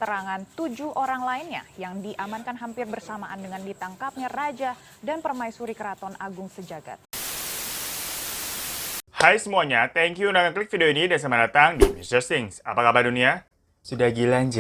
keterangan 7 orang lainnya yang diamankan hampir bersamaan dengan ditangkapnya Raja dan Permaisuri Keraton Agung Sejagat. Hai semuanya, thank you udah ngeklik video ini dan selamat datang di Mr. Things. Apa kabar dunia? Sudah gila, J?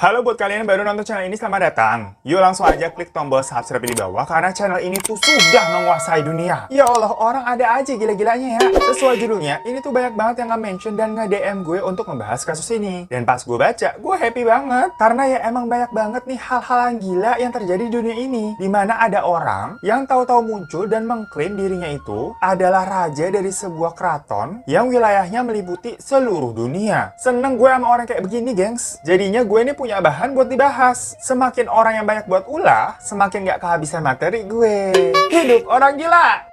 Halo buat kalian yang baru nonton channel ini, selamat datang. Yuk langsung aja klik tombol subscribe di bawah karena channel ini tuh sudah menguasai dunia. Ya Allah, orang ada aja gila-gilanya ya. Sesuai judulnya, ini tuh banyak banget yang nge-mention dan nge-DM gue untuk membahas kasus ini. Dan pas gue baca, gue happy banget. Karena ya emang banyak banget nih hal-hal yang gila yang terjadi di dunia ini. Dimana ada orang yang tahu-tahu muncul dan mengklaim dirinya itu adalah raja dari sebuah keraton yang wilayahnya meliputi seluruh dunia. Seneng gue sama orang kayak begini, gengs. Jadinya gue ini punya bahan buat dibahas. Semakin orang yang banyak buat ulah, semakin gak kehabisan materi gue. Hidup orang gila!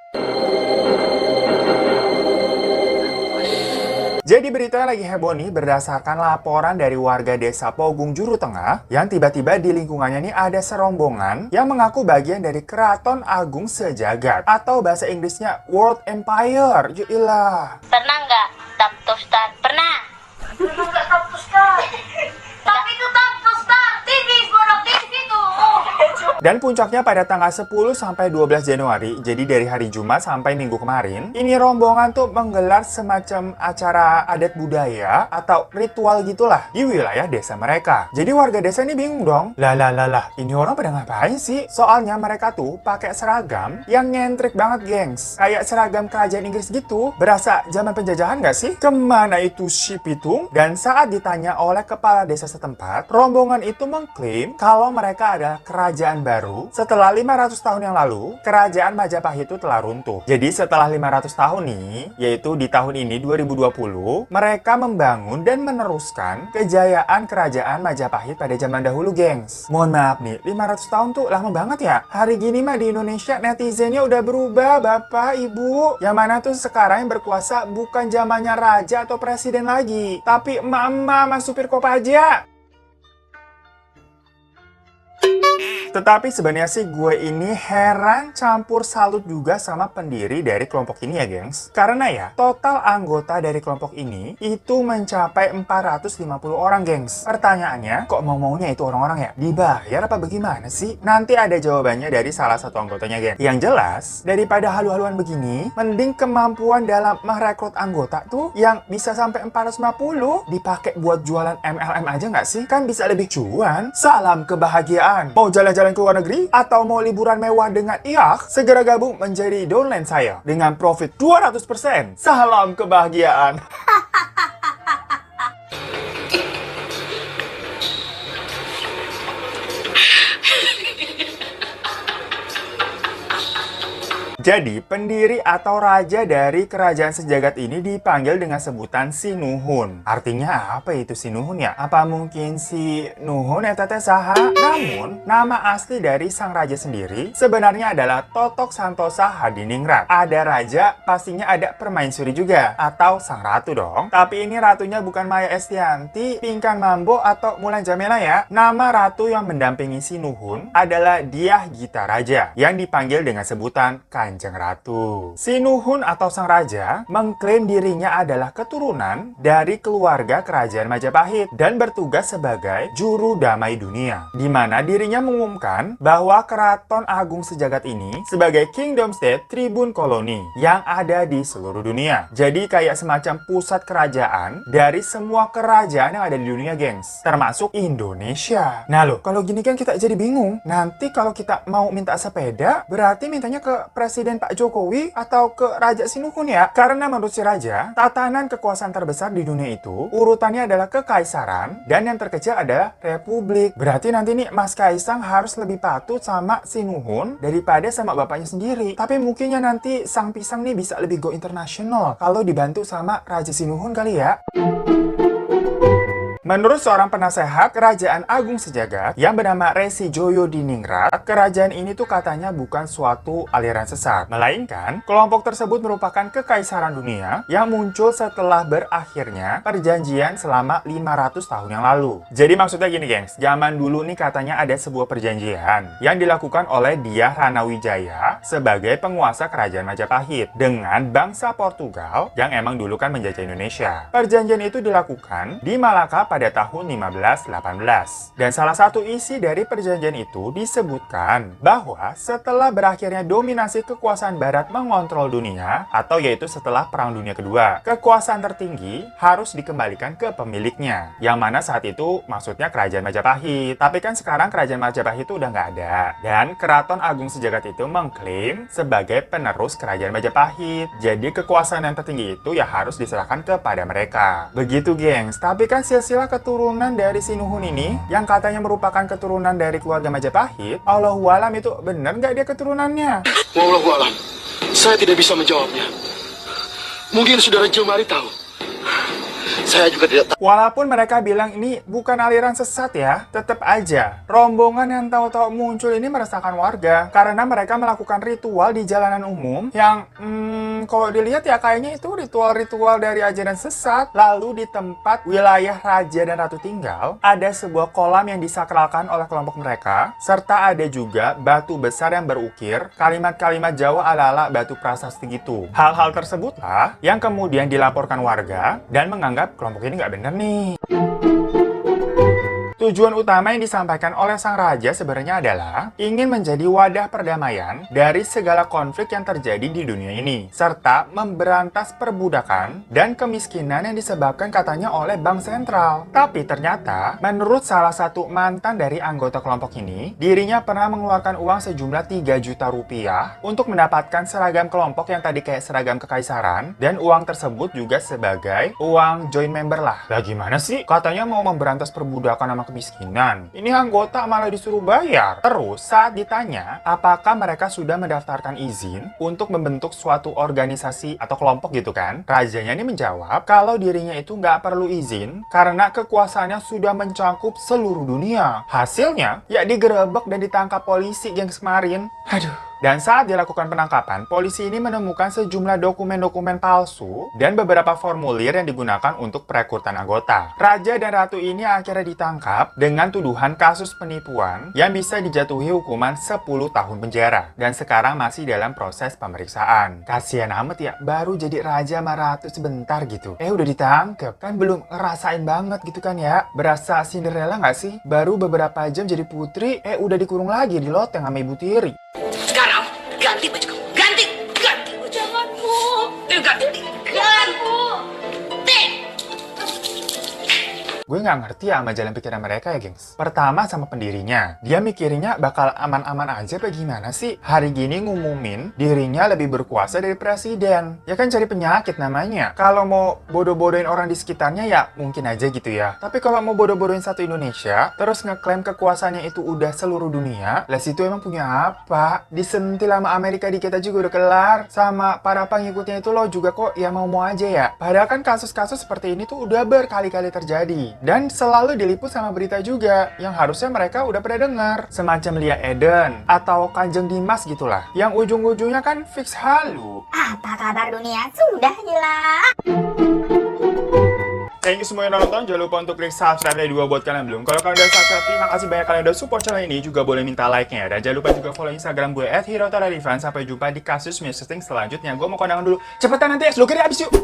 Jadi berita lagi heboh nih berdasarkan laporan dari warga desa Pogung Juru Tengah yang tiba-tiba di lingkungannya nih ada serombongan yang mengaku bagian dari Keraton Agung Sejagat atau bahasa Inggrisnya World Empire. Yuilah. Pernah nggak tap to start? Pernah. Pernah nggak tap to start? Tapi itu tap to start. TV, produk TV tuh. Dan puncaknya pada tanggal 10 sampai 12 Januari, jadi dari hari Jumat sampai Minggu kemarin, ini rombongan tuh menggelar semacam acara adat budaya atau ritual gitulah di wilayah desa mereka. Jadi warga desa ini bingung dong. Lah, ini orang pada ngapain sih? Soalnya mereka tuh pakai seragam yang nyentrik banget, gengs. Kayak seragam kerajaan Inggris gitu. Berasa zaman penjajahan nggak sih? Kemana itu si Pitung? Dan saat ditanya oleh kepala desa setempat, rombongan itu mengklaim kalau mereka adalah kerajaan baru setelah 500 tahun yang lalu, kerajaan Majapahit itu telah runtuh. Jadi setelah 500 tahun nih, yaitu di tahun ini 2020, mereka membangun dan meneruskan kejayaan kerajaan Majapahit pada zaman dahulu, gengs. Mohon maaf nih, 500 tahun tuh lama banget ya. Hari gini mah di Indonesia netizennya udah berubah, Bapak, Ibu. Yang mana tuh sekarang yang berkuasa bukan zamannya raja atau presiden lagi, tapi emak-emak mas supir Kopaja. Tetapi sebenarnya sih gue ini heran campur salut juga sama pendiri dari kelompok ini ya, gengs. Karena ya, total anggota dari kelompok ini itu mencapai 450 orang, gengs. Pertanyaannya, kok mau-maunya itu orang-orang ya? Dibayar apa bagaimana sih? Nanti ada jawabannya dari salah satu anggotanya, gengs. Yang jelas, daripada halu-haluan begini, mending kemampuan dalam merekrut anggota tuh yang bisa sampai 450 dipakai buat jualan MLM aja nggak sih? Kan bisa lebih cuan. Salam kebahagiaan. Mau jalan-jalan ke luar negeri atau mau liburan mewah dengan IAH, segera gabung menjadi downline saya dengan profit 200%. Salam kebahagiaan. Jadi, pendiri atau raja dari kerajaan Sejagat ini dipanggil dengan sebutan Sinuhun. Artinya apa itu Sinuhun ya? Apa mungkin si Nuhun eta teh saha? Namun, nama asli dari sang raja sendiri sebenarnya adalah Totok Santosa Hadiningrat. Ada raja, pastinya ada permaisuri juga. Atau sang ratu dong. Tapi ini ratunya bukan Maya Estianty, Pinkan Mambo, atau Mulan Jamela ya. Nama ratu yang mendampingi Sinuhun adalah Dyah Gita Raja, yang dipanggil dengan sebutan Kanjeng Ratu. Sinuhun atau sang raja mengklaim dirinya adalah keturunan dari keluarga kerajaan Majapahit dan bertugas sebagai juru damai dunia, di mana dirinya mengumumkan bahwa Keraton Agung Sejagat ini sebagai Kingdom State Tribun Koloni yang ada di seluruh dunia. Jadi kayak semacam pusat kerajaan dari semua kerajaan yang ada di dunia, gengs, termasuk Indonesia. Nah loh, kalau gini kan kita jadi bingung. Nanti kalau kita mau minta sepeda, berarti mintanya ke Presiden Pak Jokowi atau ke Raja Sinuhun ya? Karena menurut si Raja, tatanan kekuasaan terbesar di dunia itu urutannya adalah kekaisaran dan yang terkecil adalah republik. Berarti nanti nih Mas Kaisang harus lebih patuh sama Sinuhun daripada sama bapaknya sendiri. Tapi mungkinnya nanti Sang Pisang nih bisa lebih go internasional kalau dibantu sama Raja Sinuhun kali ya. Menurut seorang penasehat Kerajaan Agung Sejagat yang bernama Resi Joyodiningrat, kerajaan ini tuh katanya bukan suatu aliran sesat, melainkan kelompok tersebut merupakan kekaisaran dunia yang muncul setelah berakhirnya perjanjian selama 500 tahun yang lalu. Jadi maksudnya gini gengs, zaman dulu nih katanya ada sebuah perjanjian yang dilakukan oleh Dyah Ranawijaya sebagai penguasa kerajaan Majapahit dengan bangsa Portugal yang emang dulu kan menjajah Indonesia. Perjanjian itu dilakukan di Malaka pada tahun 1518. Dan salah satu isi dari perjanjian itu disebutkan bahwa setelah berakhirnya dominasi kekuasaan Barat mengontrol dunia, atau yaitu setelah Perang Dunia Kedua, kekuasaan tertinggi harus dikembalikan ke pemiliknya. Yang mana saat itu maksudnya Kerajaan Majapahit. Tapi kan sekarang Kerajaan Majapahit itu udah nggak ada. Dan Keraton Agung Sejagat itu mengklaim sebagai penerus Kerajaan Majapahit. Jadi kekuasaan yang tertinggi itu ya harus diserahkan kepada mereka. Begitu gengs. Tapi kan silsilah keturunan dari Sinuhun ini yang katanya merupakan keturunan dari keluarga Majapahit, Allahualam itu bener nggak dia keturunannya? Wallahualam, saya tidak bisa menjawabnya. Mungkin saudara Jemari tahu. Saya juga tidak tahu. Walaupun mereka bilang ini bukan aliran sesat ya, tetap aja rombongan yang tahu-tahu muncul ini meresahkan warga karena mereka melakukan ritual di jalanan umum yang kalau dilihat ya kayaknya itu ritual-ritual dari ajaran sesat. Lalu di tempat wilayah raja dan ratu tinggal ada sebuah kolam yang disakralkan oleh kelompok mereka, serta ada juga batu besar yang berukir kalimat-kalimat Jawa ala-ala batu prasasti gitu. Hal-hal tersebutlah yang kemudian dilaporkan warga dan menganggap kelompok ini nggak bener nih. Tujuan utama yang disampaikan oleh sang raja sebenarnya adalah ingin menjadi wadah perdamaian dari segala konflik yang terjadi di dunia ini, serta memberantas perbudakan dan kemiskinan yang disebabkan katanya oleh bank sentral. Tapi ternyata, menurut salah satu mantan dari anggota kelompok ini, dirinya pernah mengeluarkan uang sejumlah 3 juta rupiah untuk mendapatkan seragam kelompok yang tadi kayak seragam kekaisaran, dan uang tersebut juga sebagai uang join member lah. Lah gimana sih? Katanya mau memberantas perbudakan sama kemiskinan. Ini anggota malah disuruh bayar. Terus saat ditanya apakah mereka sudah mendaftarkan izin untuk membentuk suatu organisasi atau kelompok gitu kan, rajanya ini menjawab kalau dirinya itu nggak perlu izin karena kekuasaannya sudah mencakup seluruh dunia. Hasilnya ya digerebek dan ditangkap polisi gengs kemarin. Aduh. Dan saat dilakukan penangkapan, polisi ini menemukan sejumlah dokumen-dokumen palsu dan beberapa formulir yang digunakan untuk perekrutan anggota. Raja dan ratu ini akhirnya ditangkap dengan tuduhan kasus penipuan yang bisa dijatuhi hukuman 10 tahun penjara. Dan sekarang masih dalam proses pemeriksaan. Kasian amat ya, baru jadi raja sama ratu sebentar gitu. Udah ditangkap, kan belum ngerasain banget gitu kan ya. Berasa Cinderella nggak sih? Baru beberapa jam jadi putri, udah dikurung lagi di loteng sama ibu tiri. Sekarang ganti baju kamu. Ganti baju. Jangan, Bu. Ganti. Jangan, Bu. Gue nggak ngerti ya sama jalan pikiran mereka ya, gengs. Pertama sama pendirinya. Dia mikirnya bakal aman-aman aja apa gimana sih? Hari gini ngumumin dirinya lebih berkuasa dari presiden. Ya kan cari penyakit namanya. Kalau mau bodoh-bodohin orang di sekitarnya ya mungkin aja gitu ya. Tapi kalau mau bodoh-bodohin satu Indonesia, terus ngeklaim kekuasaannya itu udah seluruh dunia, lah situ emang punya apa? Disentil sama Amerika dikit aja juga udah kelar. Sama para pengikutnya itu lo juga kok ya mau-mau aja ya. Padahal kan kasus-kasus seperti ini tuh udah berkali-kali terjadi. Dan selalu diliput sama berita juga yang harusnya mereka udah pernah dengar. Semacam Lia Eden atau Kanjeng Dimas gitulah. Yang ujung-ujungnya kan fix halu. Apa kabar dunia? Sudah jelas. Thank you semua yang nonton. Jangan lupa untuk klik subscribe dan 2 buat kalian belum. Kalau kalian udah subscribe, terima kasih banyak kalian udah support channel ini. Juga boleh minta like-nya. Dan jangan lupa juga follow Instagram gue @hirotararevan. Sampai jumpa di kasus Messaging selanjutnya. Gue mau kondangan dulu. Cepetan nanti es, lo kira abis yuk.